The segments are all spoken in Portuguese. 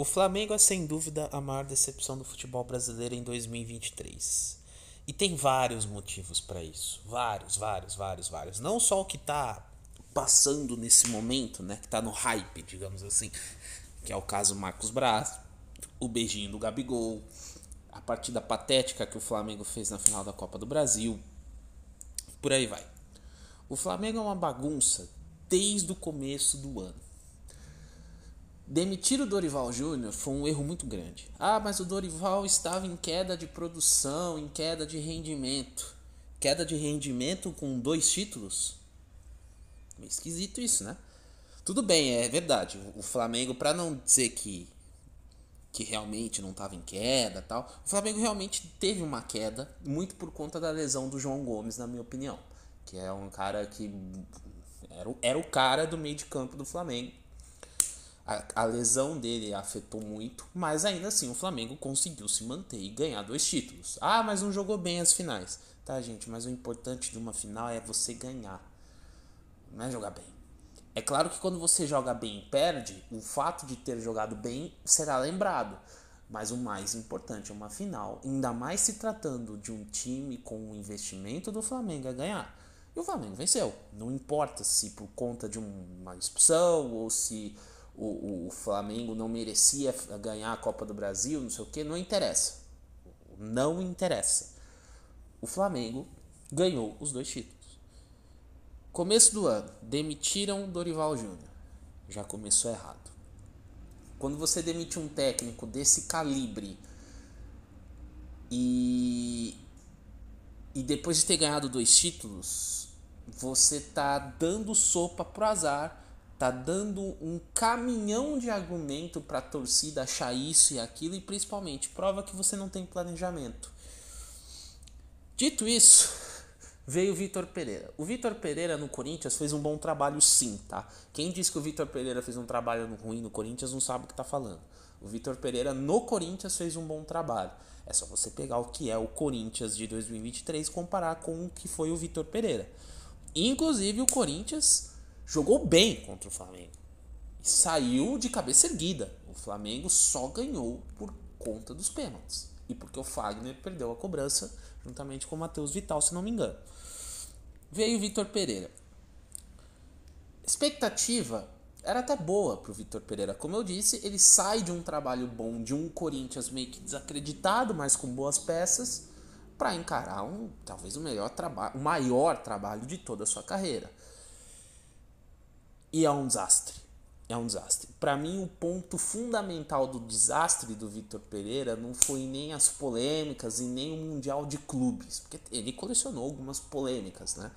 O Flamengo é sem dúvida a maior decepção do futebol brasileiro em 2023. E tem vários motivos para isso. Vários. Não só o que tá passando nesse momento, né, que tá no hype, digamos assim, que é o caso Marcos Braz, o beijinho do Gabigol, a partida patética que o Flamengo fez na final da Copa do Brasil, por aí vai. O Flamengo é uma bagunça desde o começo do ano. Demitir o Dorival Júnior foi um erro muito grande. Ah, mas o Dorival estava em queda de produção, em queda de rendimento. Queda de rendimento com 2 títulos? Meio esquisito isso, né? Tudo bem, é verdade. O Flamengo, para não dizer que realmente não estava em queda, tal, o Flamengo realmente teve uma queda, muito por conta da lesão do João Gomes, na minha opinião. Que é um cara que era o cara do meio de campo do Flamengo. A lesão dele afetou muito, mas ainda assim o Flamengo conseguiu se manter e ganhar 2 títulos. Ah, mas não jogou bem as finais. Tá, gente, mas o importante de uma final é você ganhar, não é jogar bem. É claro que quando você joga bem e perde, o fato de ter jogado bem será lembrado. Mas o mais importante é uma final, ainda mais se tratando de um time com o investimento do Flamengo a ganhar. E o Flamengo venceu. Não importa se por conta de uma expulsão ou se o Flamengo não merecia ganhar a Copa do Brasil, não sei o que, não interessa. Não interessa. O Flamengo ganhou os 2 títulos. Começo do ano, demitiram Dorival Júnior. Já começou errado. Quando você demite um técnico desse calibre e depois de ter ganhado 2 títulos, você tá dando sopa pro azar, tá dando um caminhão de argumento pra torcida achar isso e aquilo e principalmente prova que você não tem planejamento. Dito isso, veio o Vitor Pereira. O Vitor Pereira no Corinthians fez um bom trabalho sim, tá? Quem disse que o Vitor Pereira fez um trabalho ruim no Corinthians não sabe o que tá falando. O Vitor Pereira no Corinthians fez um bom trabalho. É só você pegar o que é o Corinthians de 2023 e comparar com o que foi o Vitor Pereira. Inclusive o Corinthians jogou bem contra o Flamengo. E saiu de cabeça erguida. O Flamengo só ganhou por conta dos pênaltis. E porque o Fagner perdeu a cobrança juntamente com o Matheus Vital, se não me engano. Veio o Vitor Pereira. Expectativa era até boa pro Vitor Pereira. Como eu disse, ele sai de um trabalho bom, de um Corinthians meio que desacreditado, mas com boas peças, para encarar talvez o maior trabalho de toda a sua carreira. E é um desastre. É um desastre. Para mim, o ponto fundamental do desastre do Vitor Pereira não foi nem as polêmicas e nem o Mundial de Clubes, porque ele colecionou algumas polêmicas, né?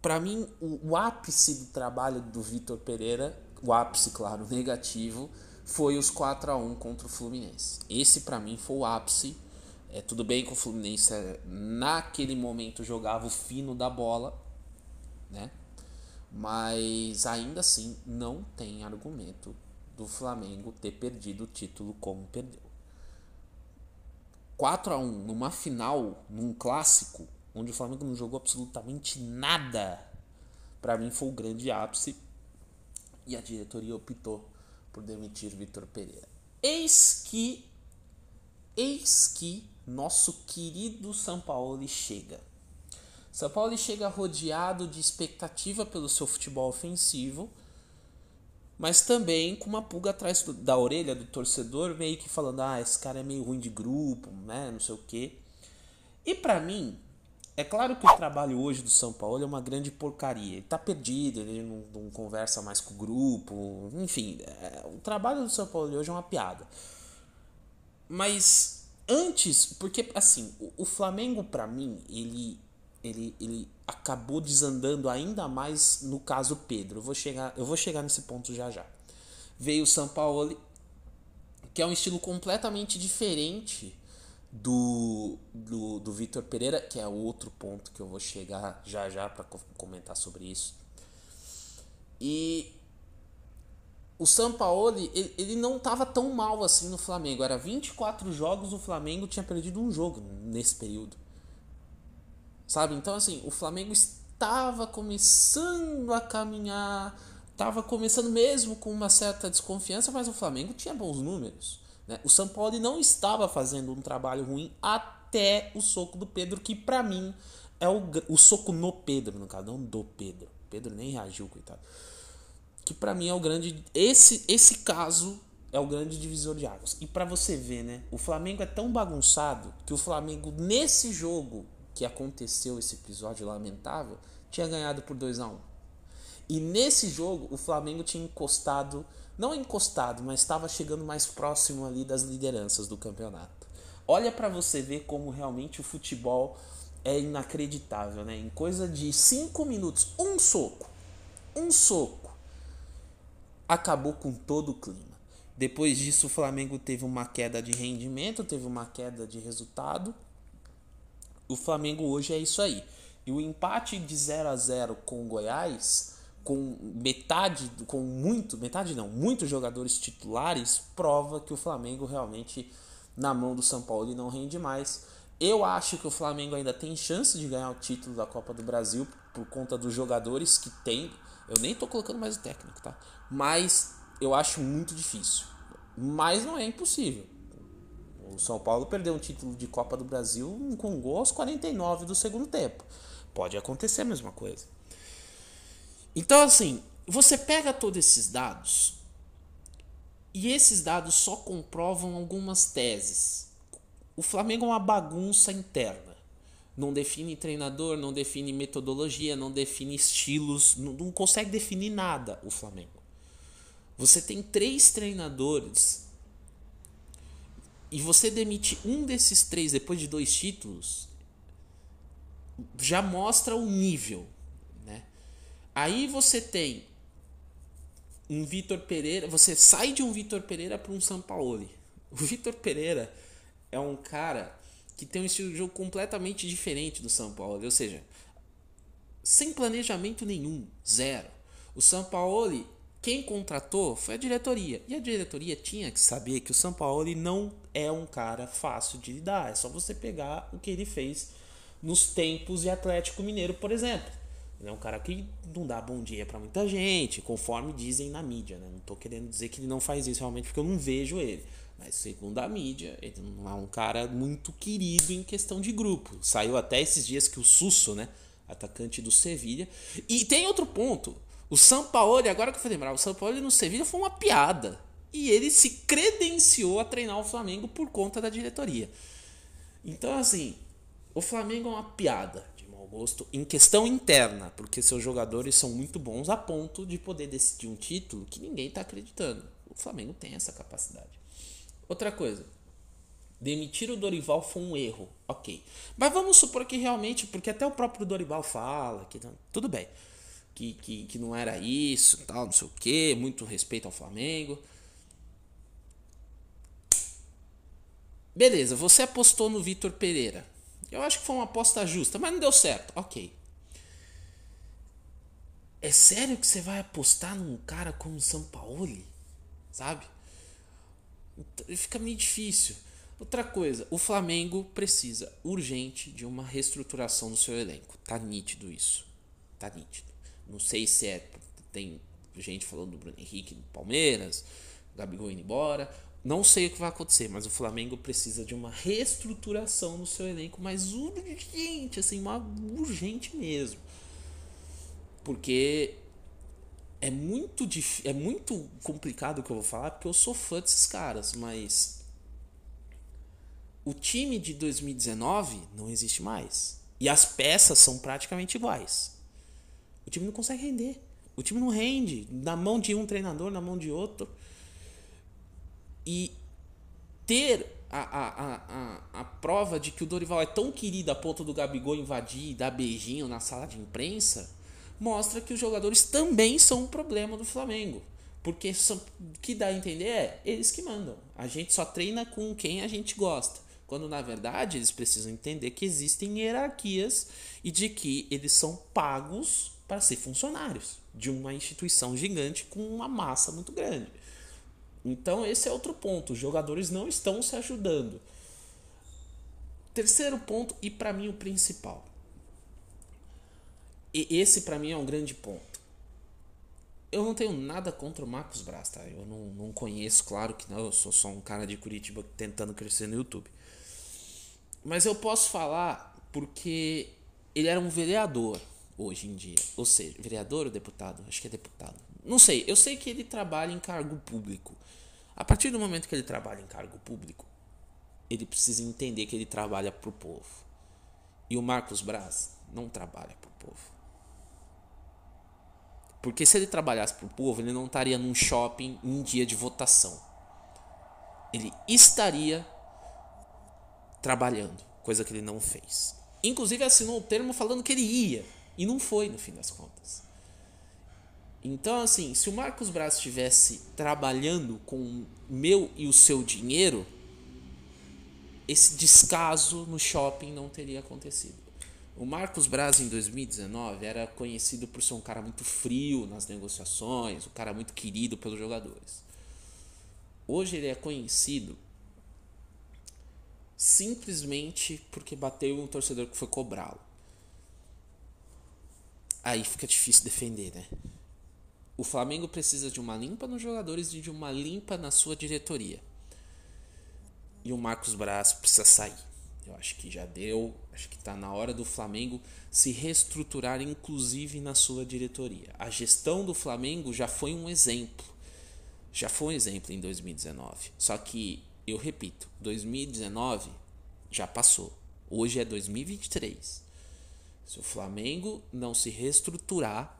Para mim, o ápice do trabalho do Vitor Pereira, o ápice, claro, negativo, foi os 4-1 contra o Fluminense. Esse, para mim, foi o ápice. Tudo bem que o Fluminense, naquele momento, jogava o fino da bola, né? Mas, ainda assim, não tem argumento do Flamengo ter perdido o título como perdeu. 4-1 numa final, num clássico, onde o Flamengo não jogou absolutamente nada, para mim foi o grande ápice e a diretoria optou por demitir Vitor Pereira. Eis que nosso querido Sampaoli chega. Sampaoli chega rodeado de expectativa pelo seu futebol ofensivo, mas também com uma pulga atrás da orelha do torcedor, meio que falando, esse cara é meio ruim de grupo, né, não sei o quê. E pra mim, é claro que o trabalho hoje do São Paulo é uma grande porcaria. Ele tá perdido, ele não conversa mais com o grupo, enfim, o trabalho do São Paulo hoje é uma piada. Mas antes, porque assim, o Flamengo pra mim, ele acabou desandando ainda mais no caso Pedro. Eu vou chegar nesse ponto já já. Veio o Sampaoli, que é um estilo completamente diferente do Vitor Pereira, que é outro ponto que eu vou chegar já já para comentar sobre isso. E o Sampaoli, ele não estava tão mal assim no Flamengo. Era 24 jogos, o Flamengo tinha perdido um jogo nesse período. Sabe? Então, assim, o Flamengo estava começando a caminhar, estava começando mesmo com uma certa desconfiança, mas o Flamengo tinha bons números, né? O São Paulo não estava fazendo um trabalho ruim até o soco do Pedro, que pra mim é o soco no Pedro, no caso, não do Pedro. O Pedro nem reagiu, coitado. Que pra mim é o grande... Esse caso é o grande divisor de águas. E pra você ver, né? O Flamengo é tão bagunçado que o Flamengo, nesse jogo que aconteceu esse episódio lamentável, tinha ganhado por 2-1. E nesse jogo o Flamengo tinha encostado, não encostado, mas estava chegando mais próximo ali das lideranças do campeonato. Olha pra você ver como realmente o futebol é inacreditável, né? Em coisa de 5 minutos, um soco, acabou com todo o clima. Depois disso o Flamengo teve uma queda de rendimento, teve uma queda de resultado. O Flamengo hoje é isso aí. E o empate de 0-0 com o Goiás, com muitos jogadores titulares, prova que o Flamengo realmente, na mão do São Paulo, ele não rende mais. Eu acho que o Flamengo ainda tem chance de ganhar o título da Copa do Brasil por conta dos jogadores que tem. Eu nem tô colocando mais o técnico, tá? Mas eu acho muito difícil. Mas não é impossível. O São Paulo perdeu um título de Copa do Brasil com um gol aos 49 do segundo tempo. Pode acontecer a mesma coisa. Então, assim, você pega todos esses dados e esses dados só comprovam algumas teses. O Flamengo é uma bagunça interna. Não define treinador, não define metodologia, não define estilos, não consegue definir nada o Flamengo. Você tem 3 treinadores e você demite um desses 3 depois de 2 títulos, já mostra o nível, né? Aí você tem um Vitor Pereira, você sai de um Vitor Pereira para um Sampaoli. O Vitor Pereira é um cara que tem um estilo de jogo completamente diferente do Sampaoli, ou seja, sem planejamento nenhum, zero. O Sampaoli, quem contratou foi a diretoria. E a diretoria tinha que saber que o Sampaoli não é um cara fácil de lidar. É só você pegar o que ele fez nos tempos de Atlético Mineiro, por exemplo. Ele é um cara que não dá bom dia pra muita gente, conforme dizem na mídia, né? Não tô querendo dizer que ele não faz isso realmente, porque eu não vejo ele. Mas segundo a mídia, ele não é um cara muito querido em questão de grupo. Saiu até esses dias que o Susso, né? Atacante do Sevilha. E tem outro ponto. O Sampaoli, agora que eu fui lembrar, o Sampaoli no Sevilha foi uma piada. E ele se credenciou a treinar o Flamengo por conta da diretoria. Então, assim, o Flamengo é uma piada de mau gosto em questão interna, porque seus jogadores são muito bons a ponto de poder decidir um título que ninguém está acreditando. O Flamengo tem essa capacidade. Outra coisa, demitir o Dorival foi um erro, ok. Mas vamos supor que realmente, porque até o próprio Dorival fala que não, tudo bem, que não era isso, tal, não sei o que, muito respeito ao Flamengo. Beleza, você apostou no Vitor Pereira. Eu acho que foi uma aposta justa, mas não deu certo, ok. É sério que você vai apostar num cara como o Sampaoli? Sabe? Fica meio difícil. Outra coisa, o Flamengo precisa urgente de uma reestruturação do seu elenco. Tá nítido isso. Tá nítido. Não sei se tem gente falando do Bruno Henrique do Palmeiras, Gabigol indo embora. Não sei o que vai acontecer, mas o Flamengo precisa de uma reestruturação no seu elenco, mas urgente, assim, uma urgente mesmo. Porque é muito complicado o que eu vou falar, porque eu sou fã desses caras, mas o time de 2019 não existe mais. E as peças são praticamente iguais. O time não consegue render. O time não rende na mão de um treinador, na mão de outro. E ter a prova de que o Dorival é tão querido a ponto do Gabigol invadir e dar beijinho na sala de imprensa mostra que os jogadores também são um problema do Flamengo. Porque o que dá a entender é eles que mandam. A gente só treina com quem a gente gosta. Quando na verdade eles precisam entender que existem hierarquias e de que eles são pagos para ser funcionários de uma instituição gigante com uma massa muito grande. Então esse é outro ponto. Os jogadores não estão se ajudando. Terceiro ponto, e para mim o principal. E esse para mim é um grande ponto. eu não tenho nada contra o Marcos Braz, tá? Eu não conheço, claro que não. Eu sou só um cara de Curitiba tentando crescer no YouTube. Mas eu posso falar porque ele era um vereador hoje em dia. Ou seja, vereador ou deputado? Acho que é deputado. Não sei. Eu sei que ele trabalha em cargo público. A partir do momento que ele trabalha em cargo público, ele precisa entender que ele trabalha pro povo. E o Marcos Braz não trabalha pro povo. Porque se ele trabalhasse pro povo, ele não estaria num shopping em dia de votação. Ele estaria trabalhando, coisa que ele não fez. Inclusive assinou o termo falando que ele ia, e não foi no fim das contas. Então, assim, se o Marcos Braz estivesse trabalhando com o meu e o seu dinheiro, esse descaso no shopping não teria acontecido. O Marcos Braz em 2019 era conhecido por ser um cara muito frio nas negociações, um cara muito querido pelos jogadores. Hoje ele é conhecido simplesmente porque bateu um torcedor que foi cobrá-lo. Aí fica difícil defender, né? O Flamengo precisa de uma limpa nos jogadores e de uma limpa na sua diretoria. E o Marcos Braz precisa sair. Eu acho que já deu, acho que está na hora do Flamengo se reestruturar, inclusive na sua diretoria. A gestão do Flamengo já foi um exemplo. Já foi um exemplo em 2019. Só que, eu repito, 2019 já passou. Hoje é 2023. Se o Flamengo não se reestruturar,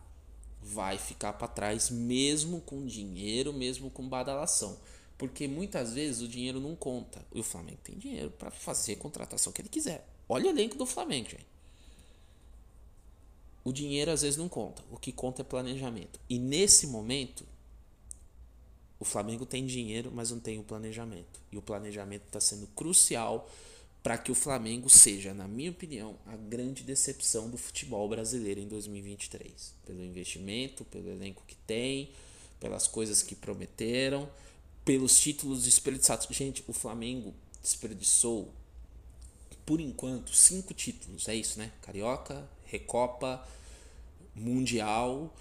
vai ficar para trás mesmo com dinheiro, mesmo com badalação. Porque muitas vezes o dinheiro não conta. E o Flamengo tem dinheiro para fazer a contratação que ele quiser. Olha o elenco do Flamengo, gente. O dinheiro às vezes não conta. O que conta é planejamento. E nesse momento, o Flamengo tem dinheiro, mas não tem o planejamento. E o planejamento está sendo crucial para que o Flamengo seja, na minha opinião, a grande decepção do futebol brasileiro em 2023. Pelo investimento, pelo elenco que tem, pelas coisas que prometeram, pelos títulos desperdiçados. Gente, o Flamengo desperdiçou, por enquanto, 5 títulos. É isso, né? Carioca, Recopa, Mundial.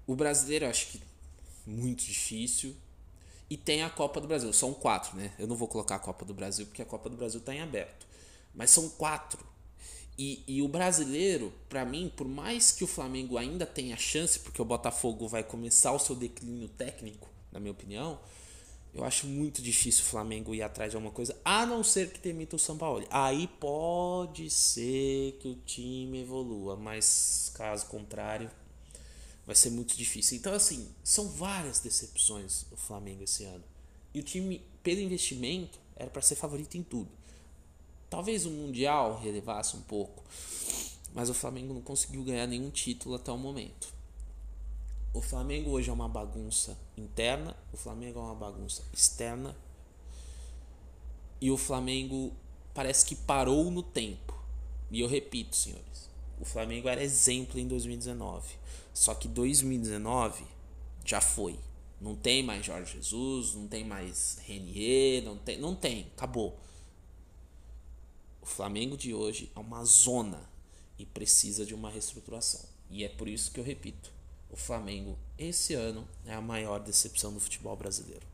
O brasileiro eu acho que muito difícil. E tem a Copa do Brasil. São 4, né? Eu não vou colocar a Copa do Brasil porque a Copa do Brasil está em aberto. Mas são 4. E o brasileiro, para mim, por mais que o Flamengo ainda tenha chance, porque o Botafogo vai começar o seu declínio técnico, na minha opinião, eu acho muito difícil o Flamengo ir atrás de alguma coisa, a não ser que demita o Sampaoli. Aí pode ser que o time evolua, mas caso contrário, vai ser muito difícil. Então, assim, são várias decepções o Flamengo esse ano. E o time, pelo investimento, era para ser favorito em tudo. Talvez o Mundial relevasse um pouco, mas o Flamengo não conseguiu ganhar nenhum título até o momento. O Flamengo hoje é uma bagunça interna, o Flamengo é uma bagunça externa, e o Flamengo parece que parou no tempo. E eu repito, senhores, o Flamengo era exemplo em 2019, só que 2019 já foi. Não tem mais Jorge Jesus, não tem mais Renier, não tem, acabou. O Flamengo de hoje é uma zona e precisa de uma reestruturação. E é por isso que eu repito, o Flamengo esse ano é a maior decepção do futebol brasileiro.